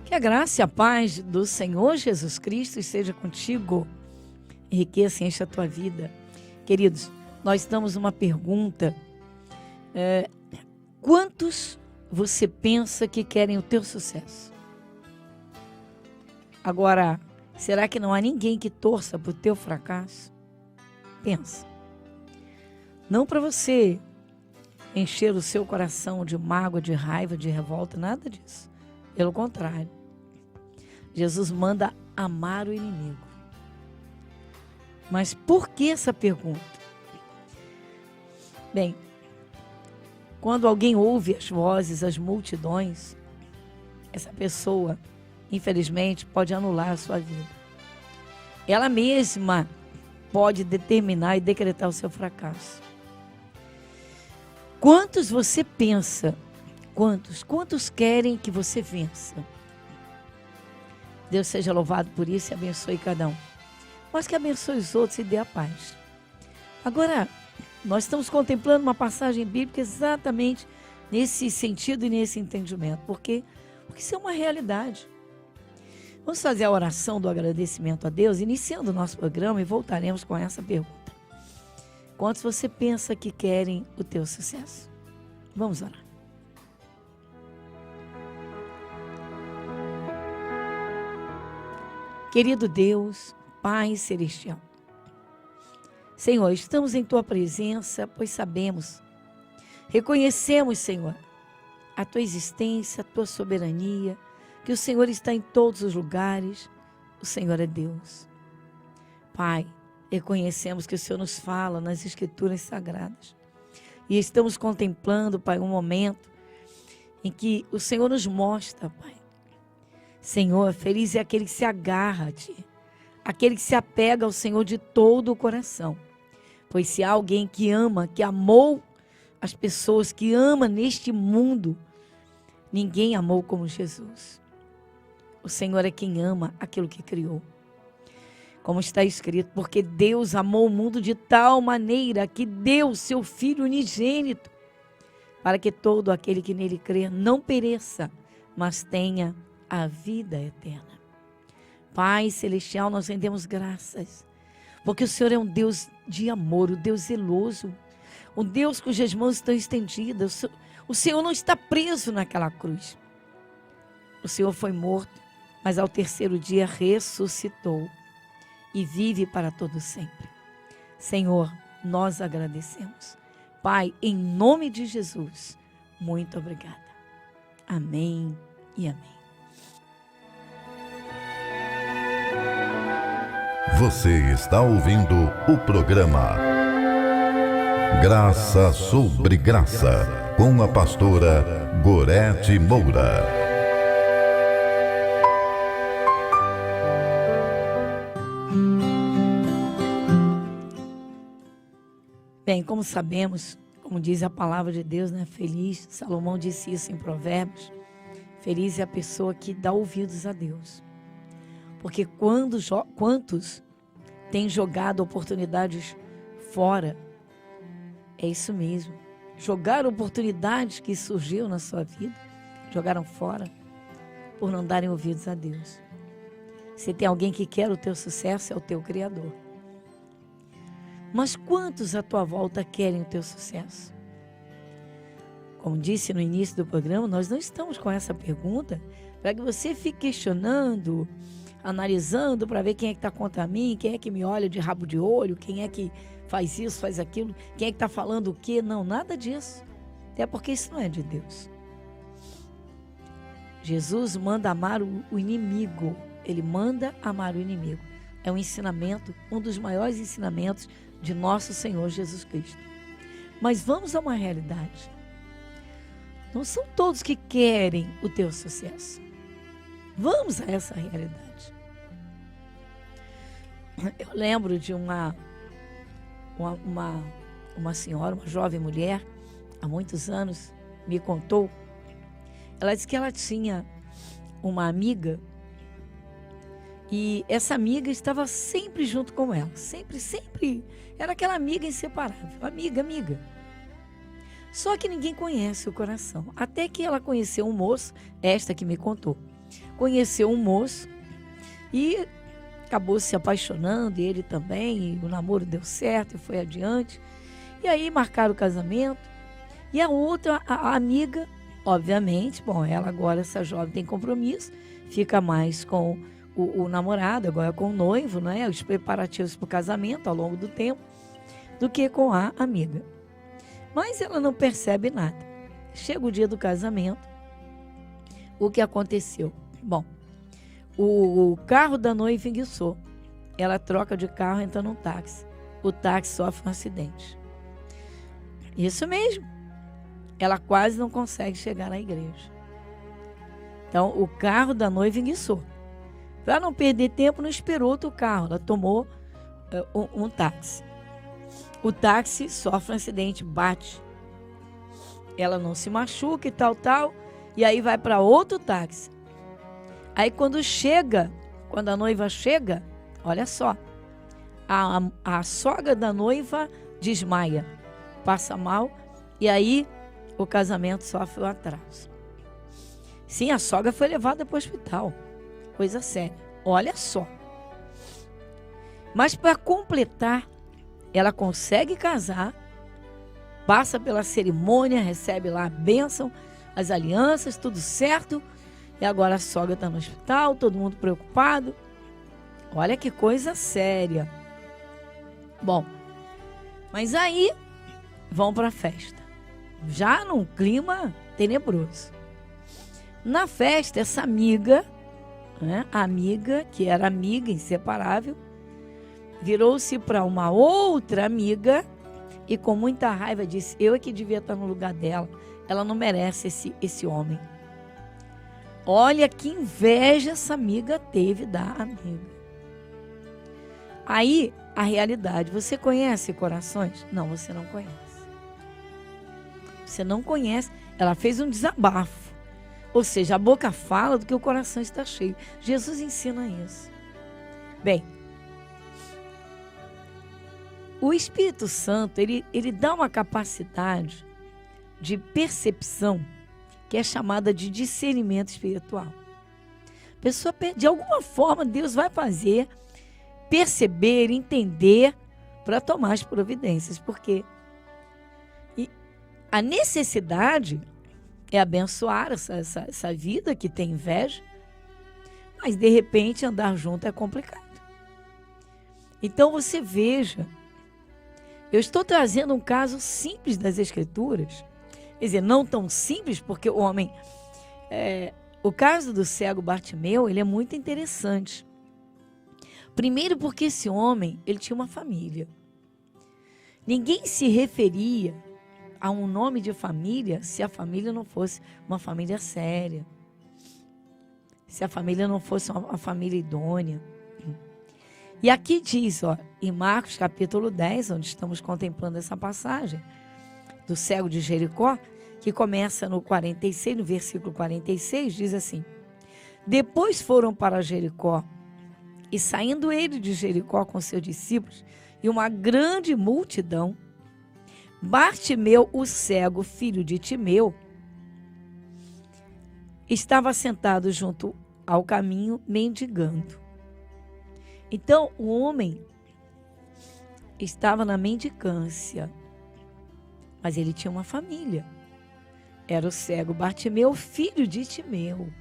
Que a graça e a paz do Senhor Jesus Cristo esteja contigo. Enriqueça e encha a tua vida. Queridos, nós damos uma pergunta. Quantos você pensa que querem o teu sucesso? Agora, será que não há ninguém que torça para o teu fracasso? Pensa. Não para você encher o seu coração de mágoa, de raiva, de revolta, nada disso. Pelo contrário. Jesus manda amar o inimigo. Mas por que essa pergunta? Bem, quando alguém ouve as vozes, as multidões, essa pessoa, infelizmente, pode anular a sua vida. Ela mesma pode determinar e decretar o seu fracasso. Quantos você pensa? Quantos querem que você vença? Deus seja louvado por isso e abençoe cada um. Mas que abençoe os outros e dê a paz. Agora, nós estamos contemplando uma passagem bíblica exatamente nesse sentido e nesse entendimento. Porque isso é uma realidade. Vamos fazer a oração do agradecimento a Deus, iniciando o nosso programa, e voltaremos com essa pergunta. Quantos você pensa que querem o teu sucesso? Vamos orar. Querido Deus, Pai Celestial, Senhor, estamos em Tua presença, pois sabemos, reconhecemos, Senhor, a Tua existência, a Tua soberania, que o Senhor está em todos os lugares, o Senhor é Deus. Pai, reconhecemos que o Senhor nos fala nas Escrituras Sagradas e estamos contemplando, Pai, um momento em que o Senhor nos mostra, Pai. Senhor, feliz é aquele que se agarra a Ti, aquele que se apega ao Senhor de todo o coração. Pois se há alguém que ama, que amou as pessoas, que ama neste mundo, ninguém amou como Jesus. O Senhor é quem ama aquilo que criou. Como está escrito, porque Deus amou o mundo de tal maneira que deu seu Filho unigênito, para que todo aquele que nele crer não pereça, mas tenha a vida eterna. Pai Celestial, nós rendemos graças, porque o Senhor é um Deus de amor, um Deus zeloso, um Deus cujas mãos estão estendidas. O Senhor não está preso naquela cruz. O Senhor foi morto, mas ao terceiro dia ressuscitou e vive para todo sempre. Senhor, nós agradecemos. Pai, em nome de Jesus, muito obrigada. Amém e amém. Você está ouvindo o programa Graça sobre Graça, com a pastora Gorete Moura. Bem, como sabemos, como diz a palavra de Deus, né? Feliz, Salomão disse isso em Provérbios, feliz é a pessoa que dá ouvidos a Deus. Porque quantos têm jogado oportunidades fora? É isso mesmo. Jogaram oportunidades que surgiu na sua vida, jogaram fora por não darem ouvidos a Deus. Se tem alguém que quer o teu sucesso, é o teu Criador. Mas quantos à tua volta querem o teu sucesso? Como disse no início do programa, nós não estamos com essa pergunta para que você fique questionando, analisando para ver quem é que está contra mim, quem é que me olha de rabo de olho, quem é que faz isso, faz aquilo, quem é que está falando o quê. Não, nada disso. Até porque isso não é de Deus. Jesus manda amar o inimigo. Ele manda amar o inimigo. É um ensinamento, um dos maiores ensinamentos de nosso Senhor Jesus Cristo. Mas vamos a uma realidade. Não são todos que querem o teu sucesso. Vamos a essa realidade. Eu lembro de uma senhora, uma jovem mulher, há muitos anos, me contou. Ela disse que ela tinha uma amiga e essa amiga estava sempre junto com ela. Sempre. Era aquela amiga inseparável. Amiga. Só que ninguém conhece o coração. Até que ela conheceu um moço, esta que me contou. conheceu um moço e acabou se apaixonando, e ele também, e o namoro deu certo e foi adiante. E aí marcaram o casamento. E a outra, a amiga, obviamente, bom, ela agora, essa jovem tem compromisso, fica mais com o namorado, agora com o noivo, né? Os preparativos para o casamento ao longo do tempo, do que com a amiga. Mas ela não percebe nada. Chega o dia do casamento, o que aconteceu? Bom, o carro da noiva enguiçou. Ela troca de carro, entra num táxi. O táxi sofre um acidente. Isso mesmo. Ela quase não consegue chegar na igreja. Então, o carro da noiva enguiçou. Para não perder tempo, não esperou outro carro. Ela tomou um táxi. O táxi sofre um acidente, bate. Ela não se machuca e tal. E aí vai para outro táxi. Aí quando a noiva chega, olha só, a sogra da noiva desmaia, passa mal, e aí o casamento sofre o atraso. Sim, a sogra foi levada para o hospital, coisa séria, olha só. Mas para completar, ela consegue casar, passa pela cerimônia, recebe lá a bênção, as alianças, tudo certo. E agora a sogra está no hospital, todo mundo preocupado. Olha que coisa séria. Bom, mas aí vão para a festa. Já num clima tenebroso. Na festa, essa amiga, né, a amiga, que era amiga inseparável, virou-se para uma outra amiga e com muita raiva disse: eu é que devia estar no lugar dela. Ela não merece esse homem. Olha que inveja essa amiga teve da amiga. Aí, a realidade. Você conhece corações? Não, você não conhece. Você não conhece. Ela fez um desabafo. Ou seja, a boca fala do que o coração está cheio. Jesus ensina isso. Bem, o Espírito Santo, ele dá uma capacidade de percepção que é chamada de discernimento espiritual. A pessoa, de alguma forma, Deus vai fazer perceber, entender, para tomar as providências. Porque a necessidade é abençoar essa vida que tem inveja, mas, de repente, andar junto é complicado. Então, você veja, eu estou trazendo um caso simples das Escrituras. Quer dizer, não tão simples, porque o homem... o caso do cego Bartimeu, ele é muito interessante. Primeiro porque esse homem, ele tinha uma família. Ninguém se referia a um nome de família se a família não fosse uma família séria. Se a família não fosse uma família idônea. E aqui diz, em Marcos capítulo 10, onde estamos contemplando essa passagem, do cego de Jericó, que começa no 46, no versículo 46, diz assim: depois foram para Jericó, e saindo ele de Jericó com seus discípulos e uma grande multidão, Bartimeu, o cego, filho de Timeu, estava sentado junto ao caminho, mendigando. Então, o homem estava na mendicância, mas ele tinha uma família. Era o cego Bartimeu, filho de Timeu.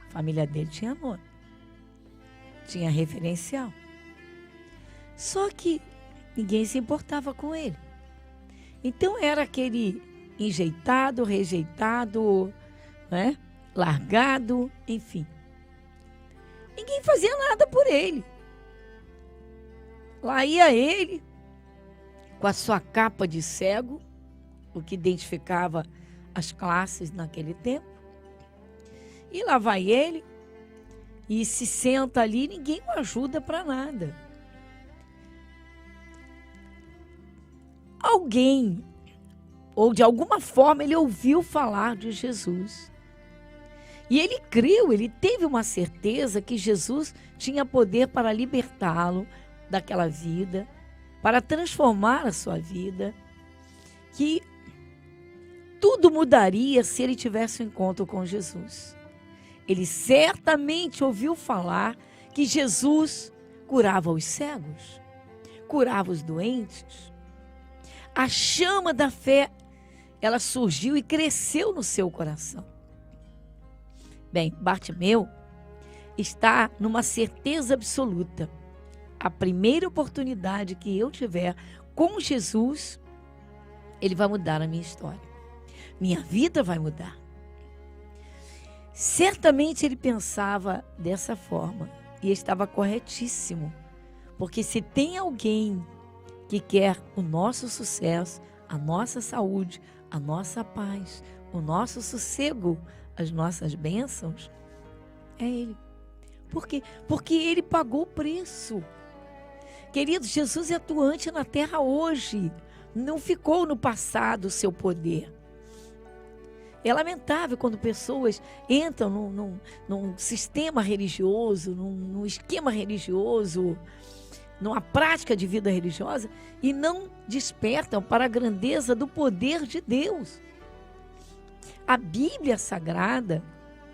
A família dele tinha nome, tinha referencial. Só que ninguém se importava com ele. Então era aquele enjeitado, rejeitado, né? Largado, enfim. Ninguém fazia nada por ele. Lá ia ele, com a sua capa de cego, o que identificava as classes naquele tempo. E lá vai ele, e se senta ali, ninguém o ajuda para nada. Alguém, ou de alguma forma, ele ouviu falar de Jesus. E ele creu, ele teve uma certeza que Jesus tinha poder para libertá-lo daquela vida, para transformar a sua vida, que tudo mudaria se ele tivesse um encontro com Jesus. Ele certamente ouviu falar que Jesus curava os cegos, curava os doentes. A chama da fé, ela surgiu e cresceu no seu coração. Bem, Bartimeu está numa certeza absoluta. A primeira oportunidade que eu tiver com Jesus, Ele vai mudar a minha história. Minha vida vai mudar. Certamente ele pensava dessa forma e estava corretíssimo. Porque se tem alguém que quer o nosso sucesso, a nossa saúde, a nossa paz, o nosso sossego, as nossas bênçãos, é Ele. Por quê? Porque Ele pagou o preço. Queridos, Jesus é atuante na terra hoje. Não ficou no passado o seu poder. É lamentável quando pessoas entram num sistema religioso, num esquema religioso, numa prática de vida religiosa e não despertam para a grandeza do poder de Deus. A Bíblia Sagrada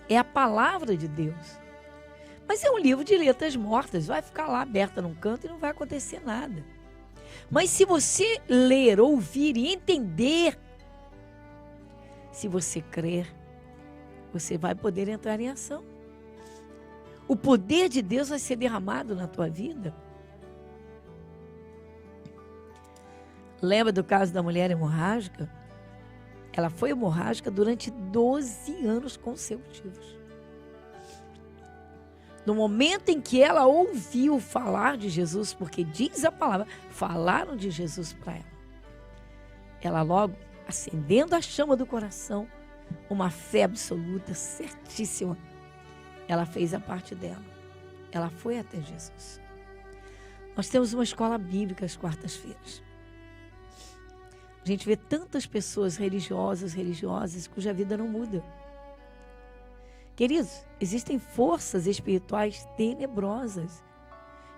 é a palavra de Deus. Mas é um livro de letras mortas, vai ficar lá aberta num canto e não vai acontecer nada. Mas se você ler, ouvir e entender, se você crer, você vai poder entrar em ação. O poder de Deus vai ser derramado na tua vida. Lembra do caso da mulher hemorrágica? Ela foi hemorrágica durante 12 anos consecutivos. No momento em que ela ouviu falar de Jesus, porque diz a palavra, falaram de Jesus para ela. Ela logo, acendendo a chama do coração, uma fé absoluta, certíssima, ela fez a parte dela. Ela foi até Jesus. Nós temos uma escola bíblica às quartas-feiras. A gente vê tantas pessoas religiosas cuja vida não muda. Queridos, existem forças espirituais tenebrosas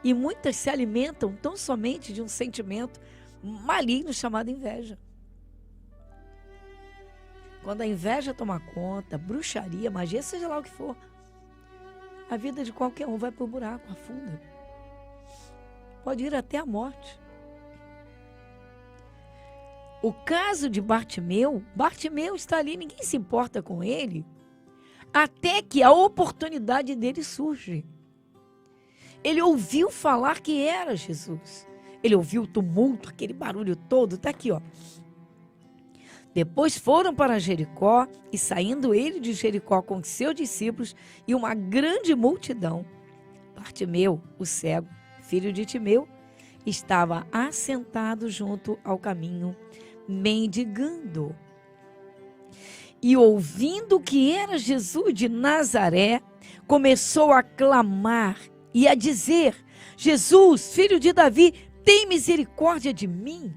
e muitas se alimentam tão somente de um sentimento maligno chamado inveja. Quando a inveja toma conta, bruxaria, magia, seja lá o que for, a vida de qualquer um vai para o buraco, afunda. Pode ir até a morte. O caso de Bartimeu está ali, ninguém se importa com ele, até que a oportunidade dele surge. Ele ouviu falar que era Jesus. Ele ouviu o tumulto, aquele barulho todo, está aqui, ó. Depois foram para Jericó, e saindo ele de Jericó com seus discípulos e uma grande multidão, Bartimeu, o cego, filho de Timeu, estava assentado junto ao caminho, mendigando. E ouvindo que era Jesus de Nazaré, começou a clamar e a dizer: Jesus, filho de Davi, tem misericórdia de mim.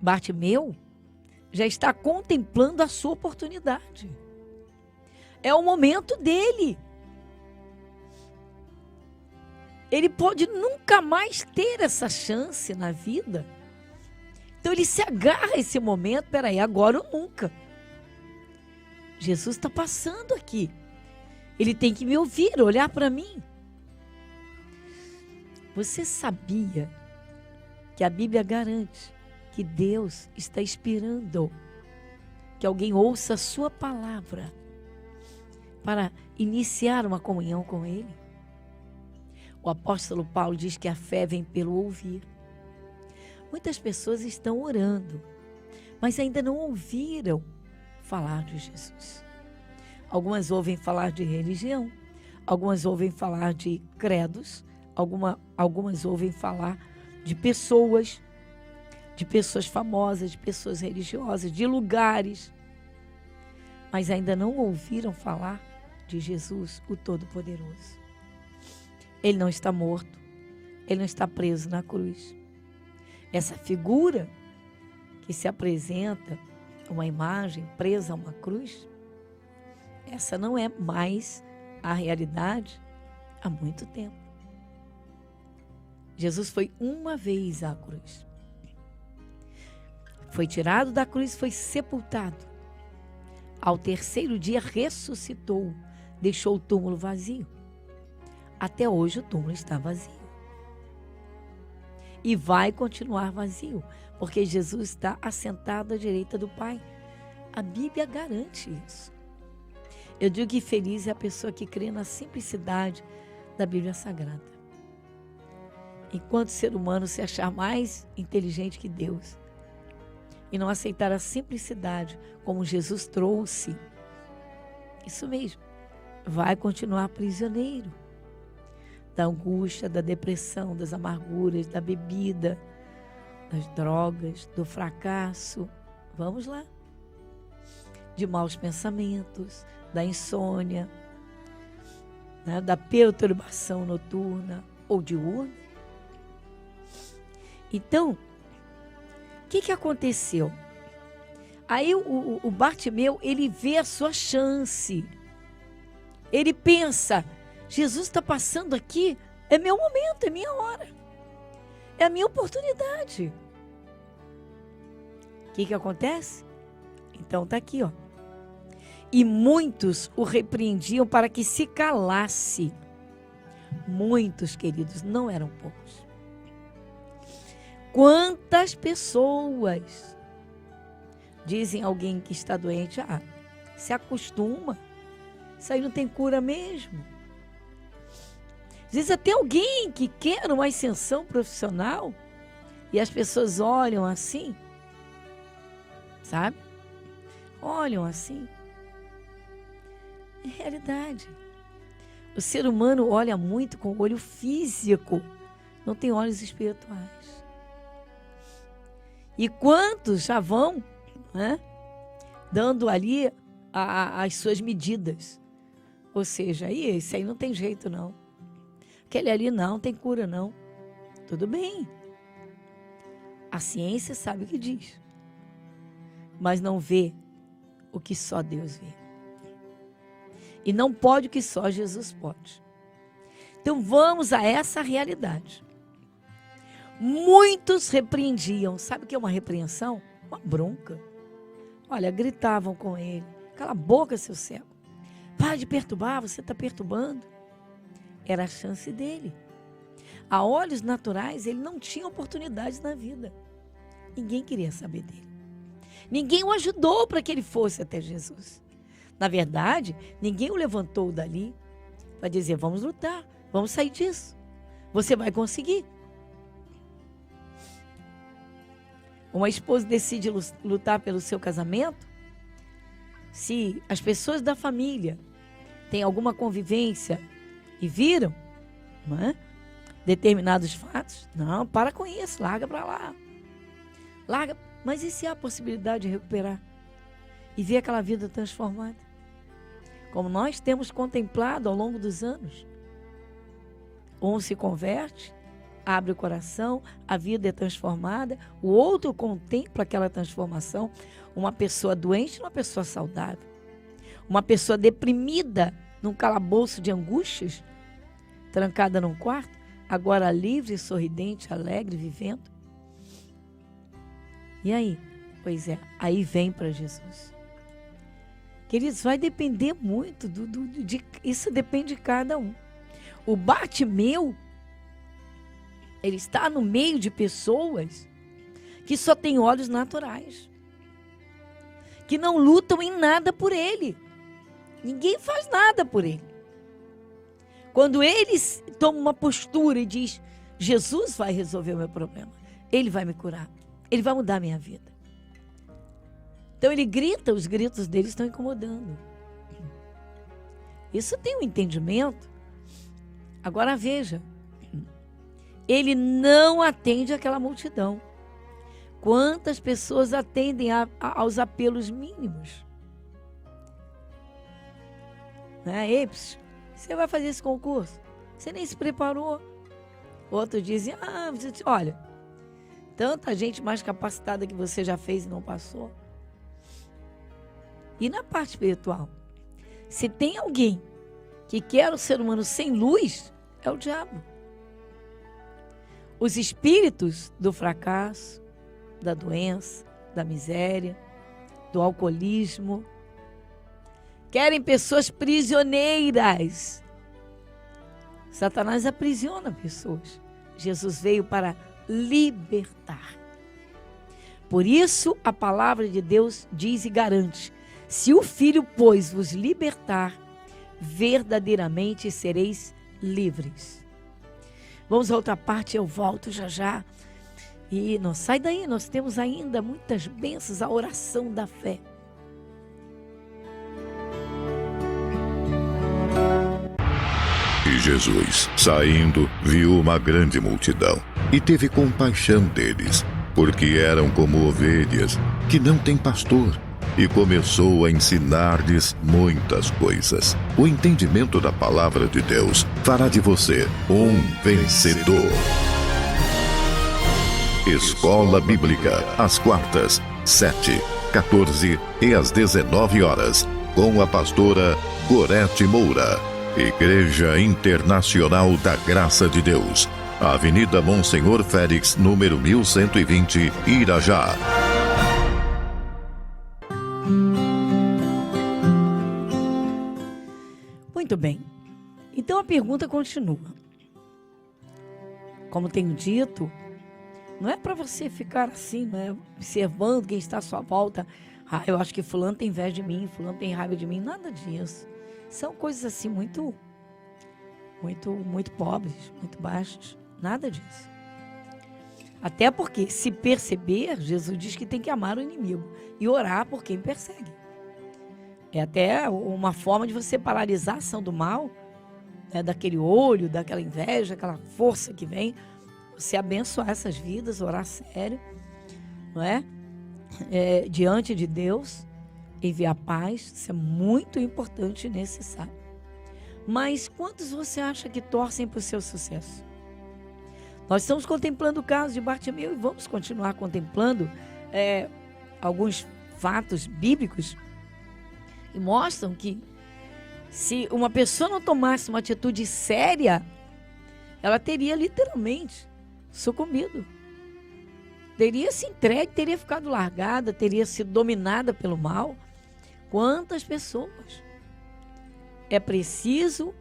Bartimeu já está contemplando a sua oportunidade. É o momento dele. Ele pode nunca mais ter essa chance na vida. Então ele se agarra a esse momento, peraí, agora ou nunca. Jesus está passando aqui. Ele tem que me ouvir, olhar para mim. Você sabia que a Bíblia garante que Deus está esperando que alguém ouça a sua palavra para iniciar uma comunhão com Ele? O apóstolo Paulo diz que a fé vem pelo ouvir. Muitas pessoas estão orando, mas ainda não ouviram falar de Jesus. Algumas ouvem falar de religião, algumas ouvem falar de credos, algumas ouvem falar de pessoas famosas, de pessoas religiosas, de lugares, mas ainda não ouviram falar de Jesus, o Todo-Poderoso. Ele não está morto, ele não está preso na cruz. Essa figura que se apresenta, uma imagem presa a uma cruz, essa não é mais a realidade há muito tempo. Jesus foi uma vez à cruz. Foi tirado da cruz, foi sepultado. Ao terceiro dia ressuscitou, deixou o túmulo vazio. Até hoje o túmulo está vazio. E vai continuar vazio, porque Jesus está assentado à direita do Pai. A Bíblia garante isso. Eu digo que feliz é a pessoa que crê na simplicidade da Bíblia Sagrada. Enquanto o ser humano se achar mais inteligente que Deus e não aceitar a simplicidade como Jesus trouxe, isso mesmo, vai continuar prisioneiro da angústia, da depressão, das amarguras, da bebida, das drogas, do fracasso. Vamos lá. De maus pensamentos, da insônia, né, da perturbação noturna ou diurna. Então, o que aconteceu? Aí o Bartimeu, ele vê a sua chance. Ele pensa, Jesus está passando aqui, é meu momento, é minha hora. É a minha oportunidade. O que acontece? Então está aqui, ó. E muitos o repreendiam para que se calasse. Muitos, queridos, não eram poucos. Quantas pessoas dizem alguém que está doente, se acostuma, isso aí não tem cura mesmo. Às vezes até alguém que quer uma ascensão profissional e as pessoas olham assim, sabe? Olham assim. É realidade. O ser humano olha muito com o olho físico, não tem olhos espirituais. E quantos já vão, né, dando ali as suas medidas. Ou seja, esse aí não tem jeito não. Aquele ali não tem cura não. Tudo bem. A ciência sabe o que diz. Mas não vê o que só Deus vê. E não pode o que só Jesus pode. Então vamos a essa realidade. Muitos repreendiam. Sabe o que é uma repreensão? Uma bronca. Olha, gritavam com ele. Cala a boca, seu cego. Para de perturbar, você está perturbando. Era a chance dele. A olhos naturais, ele não tinha oportunidades na vida. Ninguém queria saber dele. Ninguém o ajudou para que ele fosse até Jesus. Na verdade, ninguém o levantou dali para dizer, vamos lutar, vamos sair disso. Você vai conseguir. Uma esposa decide lutar pelo seu casamento, se as pessoas da família têm alguma convivência e viram, não é, determinados fatos, não, para com isso, larga para lá. Larga, mas e se há a possibilidade de recuperar e ver aquela vida transformada? Como nós temos contemplado ao longo dos anos. Um se converte, abre o coração, a vida é transformada, o outro contempla aquela transformação. Uma pessoa doente, uma pessoa saudável. Uma pessoa deprimida, num calabouço de angústias, trancada num quarto, agora livre, sorridente, alegre, vivendo. E aí? Pois é, aí vem para Jesus. Queridos, vai depender muito, isso depende de cada um. O Bartimeu, ele está no meio de pessoas que só têm olhos naturais, que não lutam em nada por ele. Ninguém faz nada por ele. Quando ele toma uma postura e diz, Jesus vai resolver o meu problema, ele vai me curar, ele vai mudar a minha vida. Então ele grita, os gritos dele estão incomodando. Isso tem um entendimento. Agora veja, ele não atende aquela multidão. Quantas pessoas atendem aos apelos mínimos? Ei, você vai fazer esse concurso? Você nem se preparou. Outros dizem, olha, tanta gente mais capacitada que você já fez e não passou. E na parte espiritual, se tem alguém que quer o ser humano sem luz, é o diabo. Os espíritos do fracasso, da doença, da miséria, do alcoolismo, querem pessoas prisioneiras. Satanás aprisiona pessoas. Jesus veio para libertar. Por isso, a palavra de Deus diz e garante: se o Filho, pois, vos libertar, verdadeiramente sereis livres. Vamos à outra parte, eu volto já já. E não sai daí, nós temos ainda muitas bênçãos, a oração da fé. E Jesus, saindo, viu uma grande multidão e teve compaixão deles, porque eram como ovelhas que não têm pastor, e começou a ensinar-lhes muitas coisas. O entendimento da palavra de Deus fará de você um vencedor. Escola Bíblica, às quartas, 7, 14 e às 19 horas, com a pastora Gorete Moura. Igreja Internacional da Graça de Deus, Avenida Monsenhor Félix, número 1120, Irajá. Muito bem. Então a pergunta continua. Como tenho dito, não é para você ficar assim, né, observando quem está à sua volta. Ah, eu acho que fulano tem inveja de mim, fulano tem raiva de mim. Nada disso. São coisas assim muito pobres, muito baixas. Nada disso. Até porque, se perceber, Jesus diz que tem que amar o inimigo e orar por quem persegue. É até uma forma de você paralisar a ação do mal, né, daquele olho, daquela inveja, aquela força que vem. Você abençoar essas vidas, orar sério, não é? Diante de Deus, enviar paz, isso é muito importante e necessário. Mas quantos você acha que torcem para o seu sucesso? Nós estamos contemplando o caso de Bartimeu e vamos continuar contemplando alguns fatos bíblicos que mostram que se uma pessoa não tomasse uma atitude séria, ela teria literalmente sucumbido. Teria se entregue, teria ficado largada, teria sido dominada pelo mal. Quantas pessoas? É preciso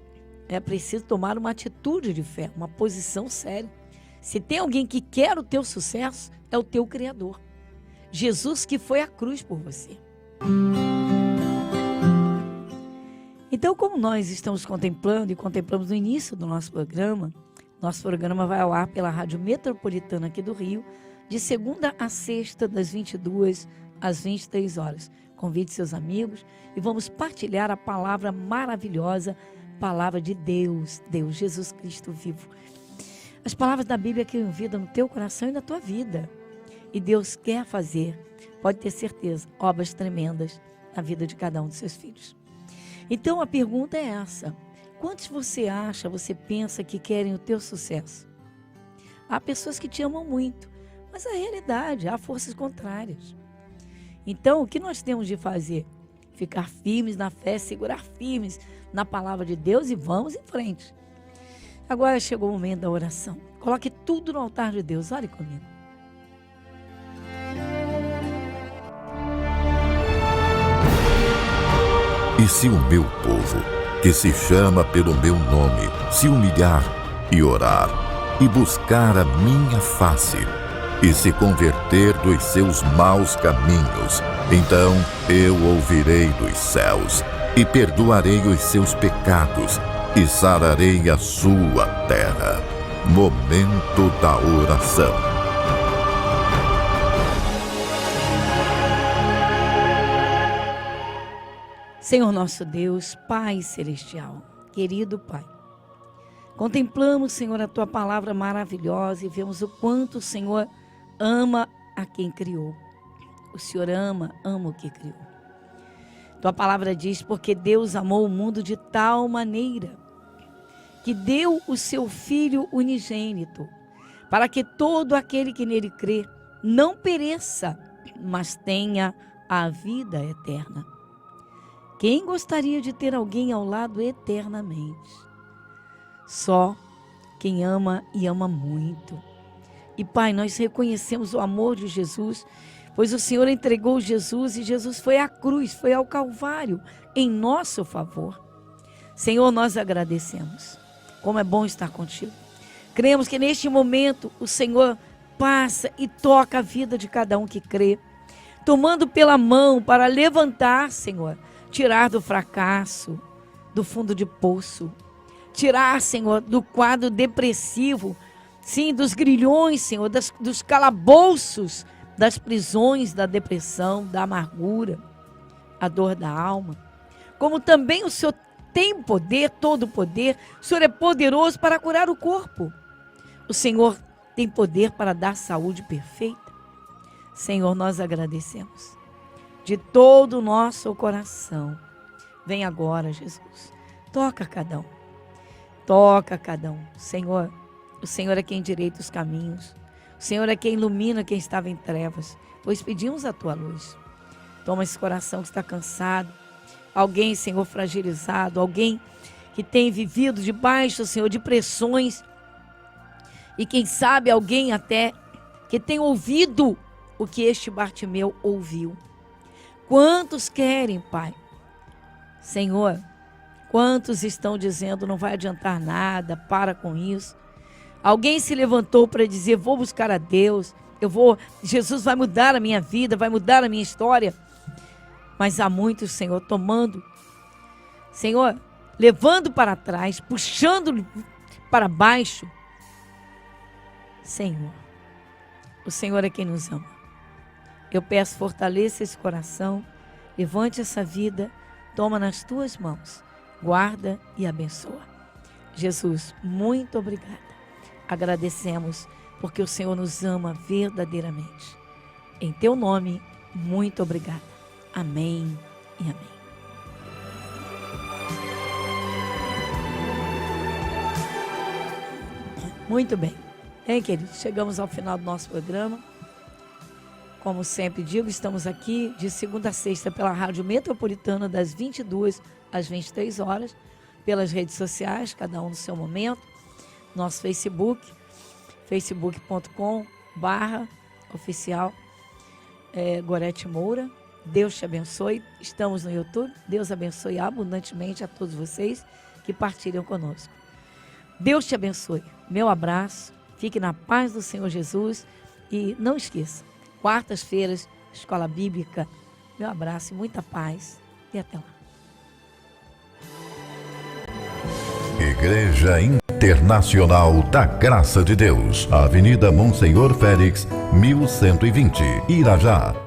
tomar uma atitude de fé, uma posição séria. Se tem alguém que quer o teu sucesso, é o teu Criador. Jesus, que foi à cruz por você. Então, como nós estamos contemplando e contemplamos no início do nosso programa vai ao ar pela Rádio Metropolitana aqui do Rio, de segunda a sexta, das 22 às 23 horas. Convide seus amigos e vamos partilhar a palavra maravilhosa, palavra de Deus, Jesus Cristo vivo. As palavras da Bíblia criam vida no teu coração e na tua vida. E Deus quer fazer, pode ter certeza, obras tremendas na vida de cada um dos seus filhos. Então a pergunta é essa: quantos você pensa que querem o teu sucesso? Há pessoas que te amam muito, mas a realidade, há forças contrárias. Então, o que nós temos de fazer? Ficar firmes na fé, segurar firmes na palavra de Deus e vamos em frente. Agora chegou o momento da oração. Coloque tudo no altar de Deus. Ore comigo. E se o meu povo, que se chama pelo meu nome, se humilhar e orar e buscar a minha face e se converter dos seus maus caminhos, então eu ouvirei dos céus e perdoarei os seus pecados e sararei a sua terra. Momento da oração. Senhor nosso Deus, Pai Celestial, querido Pai, contemplamos, Senhor, a Tua palavra maravilhosa e vemos o quanto o Senhor ama a quem criou. O Senhor ama o que criou. Tua palavra diz: porque Deus amou o mundo de tal maneira que deu o seu Filho unigênito, para que todo aquele que nele crê não pereça, mas tenha a vida eterna. Quem gostaria de ter alguém ao lado eternamente? Só quem ama e ama muito. E Pai, nós reconhecemos o amor de Jesus, pois o Senhor entregou Jesus e Jesus foi à cruz, foi ao Calvário, em nosso favor. Senhor, nós agradecemos. Como é bom estar contigo. Cremos que neste momento o Senhor passa e toca a vida de cada um que crê, tomando pela mão para levantar, Senhor, tirar do fracasso, do fundo de poço, tirar, Senhor, do quadro depressivo, sim, dos grilhões, Senhor, dos calabouços, das prisões, da depressão, da amargura, a dor da alma. Como também o Senhor tem poder, todo o poder, o Senhor é poderoso para curar o corpo. O Senhor tem poder para dar saúde perfeita. Senhor, nós agradecemos de todo o nosso coração. Vem agora, Jesus. Toca cada um. Toca cada um. Senhor, o Senhor é quem endireita os caminhos. O Senhor é quem ilumina quem estava em trevas. Pois pedimos a tua luz. Toma esse coração que está cansado. Alguém, Senhor, fragilizado. Alguém que tem vivido debaixo, Senhor, de pressões. E quem sabe alguém até que tem ouvido o que este Bartimeu ouviu. Quantos querem, Pai? Senhor, quantos estão dizendo não vai adiantar nada, para com isso. Alguém se levantou para dizer, vou buscar a Deus, Jesus vai mudar a minha vida, vai mudar a minha história. Mas há muitos, Senhor, tomando, Senhor, levando para trás, puxando para baixo. Senhor, o Senhor é quem nos ama. Eu peço, fortaleça esse coração, levante essa vida, toma nas tuas mãos, guarda e abençoa. Jesus, muito obrigada. Agradecemos porque o Senhor nos ama verdadeiramente. Em teu nome, muito obrigada. Amém e amém. Muito bem. Hein, queridos? Chegamos ao final do nosso programa. Como sempre digo, estamos aqui de segunda a sexta pela Rádio Metropolitana, das 22 às 23 horas, pelas redes sociais, cada um no seu momento. Nosso Facebook, facebook.com/oficial Gorete Moura. Deus te abençoe. Estamos no YouTube. Deus abençoe abundantemente a todos vocês que partilham conosco. Deus te abençoe. Meu abraço. Fique na paz do Senhor Jesus. E não esqueça, quartas-feiras, Escola Bíblica. Meu abraço e muita paz. E até lá. Igreja Internacional da Graça de Deus. Avenida Monsenhor Félix, 1120, Irajá.